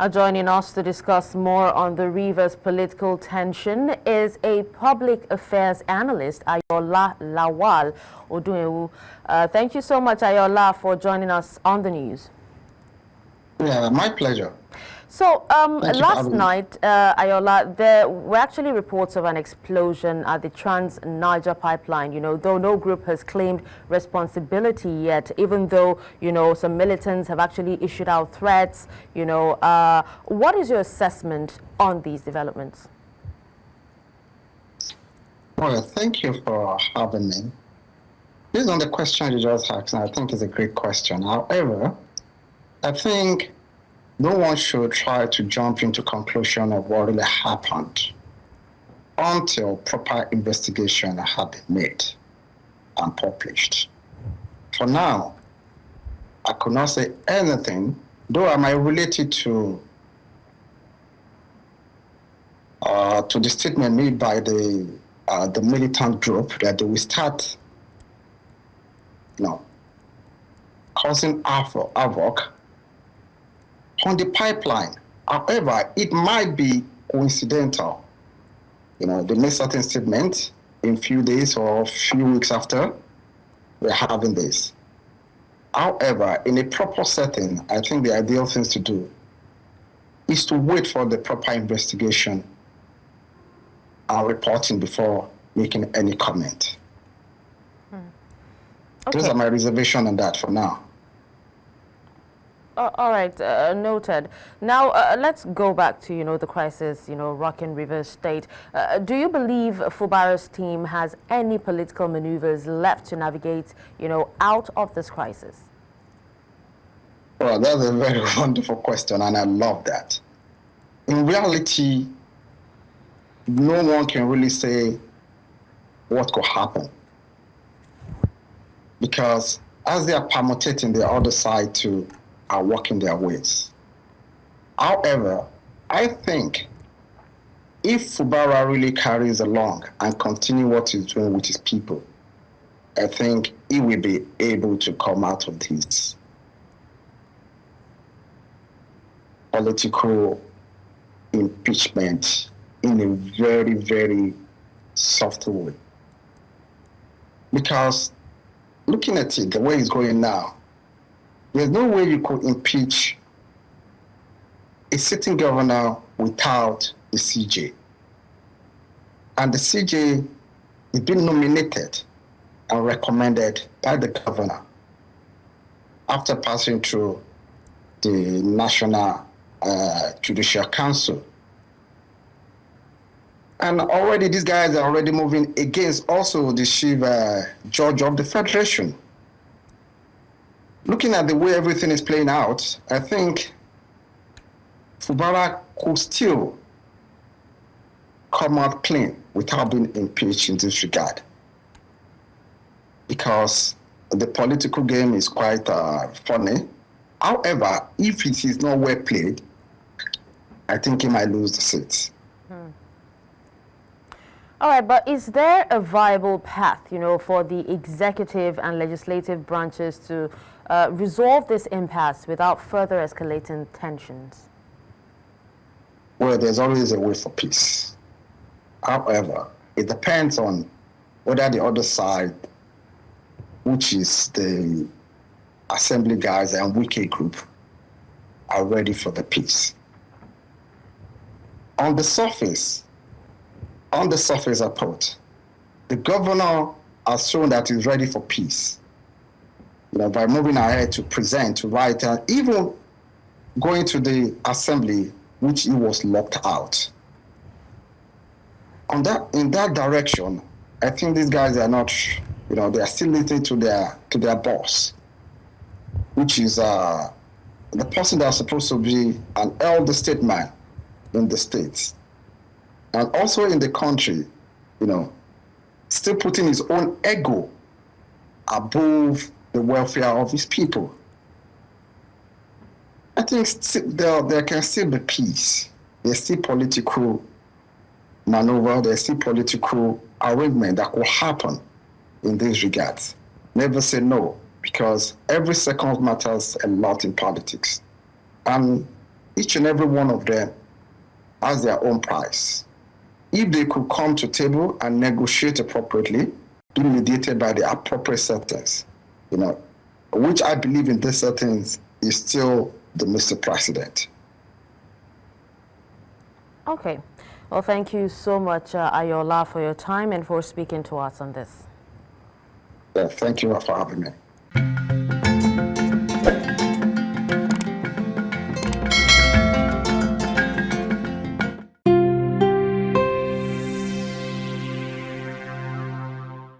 Joining us to discuss more on the Rivers political tension is a public affairs analyst, Ayoola Lawal-Odunewu. Thank you so much, Ayoola, for joining us on the news. Yeah, my pleasure. So last night, Ayoola, there were actually reports of an explosion at the Trans-Niger Pipeline, though no group has claimed responsibility yet, even though, some militants have actually issued out threats, what is your assessment on these developments? Well, thank you for having me. Based on the question you just asked, I think it's a great question. However, I think no one should try to jump into conclusion of what really happened until proper investigation has been made and published. For now, I could not say anything, though I might relate it to the statement made by the militant group that they will start, causing havoc on the pipeline. However, it might be coincidental. They make certain statements in few days or a few weeks after we're having this. However, in a proper setting, I think the ideal thing to do is to wait for the proper investigation and reporting before making any comment. Okay. Those are my reservations on that for now. All right, noted. Now, let's go back to, the crisis, rocking Rivers State. Do you believe Fubara's team has any political maneuvers left to navigate, out of this crisis? Well, that's a very wonderful question, and I love that. In reality, no one can really say what could happen, because as they are permutating the other side to are working their ways. However, I think if Fubara really carries along and continue what he's doing with his people, I think he will be able to come out of this political impeachment in a very, very soft way. Because looking at it, the way it's going now, there's no way you could impeach a sitting governor without the CJ. And the CJ is being nominated and recommended by the governor after passing through the National Judicial Council. And already these guys are already moving against also the chief judge of the Federation. Looking at the way everything is playing out, I think Fubara could still come out clean without being impeached in this regard. Because the political game is quite funny. However, if it is not well played, I think he might lose the seat. All right, but is there a viable path, for the executive and legislative branches to resolve this impasse without further escalating tensions? Well, there's always a way for peace. However, it depends on whether the other side, which is the assembly guys and Wike group, are ready for the peace. On the surface approach, the governor has shown that he's ready for peace. By moving ahead to present, to write, and even going to the assembly, which he was locked out. In that direction, I think these guys are not, they are still listening to their boss, which is the person that's supposed to be an elder statesman in the states, and also in the country, still putting his own ego above the welfare of his people. I think there can still be peace. There's still political maneuver, there's still political arrangement that will happen in these regards. Never say no, because every second matters a lot in politics. And each and every one of them has their own price. If they could come to table and negotiate appropriately, be mediated by the appropriate settings, which I believe in this settings is still the Mr. President. Okay. Well, thank you so much, Ayoola, for your time and for speaking to us on this. Thank you for having me.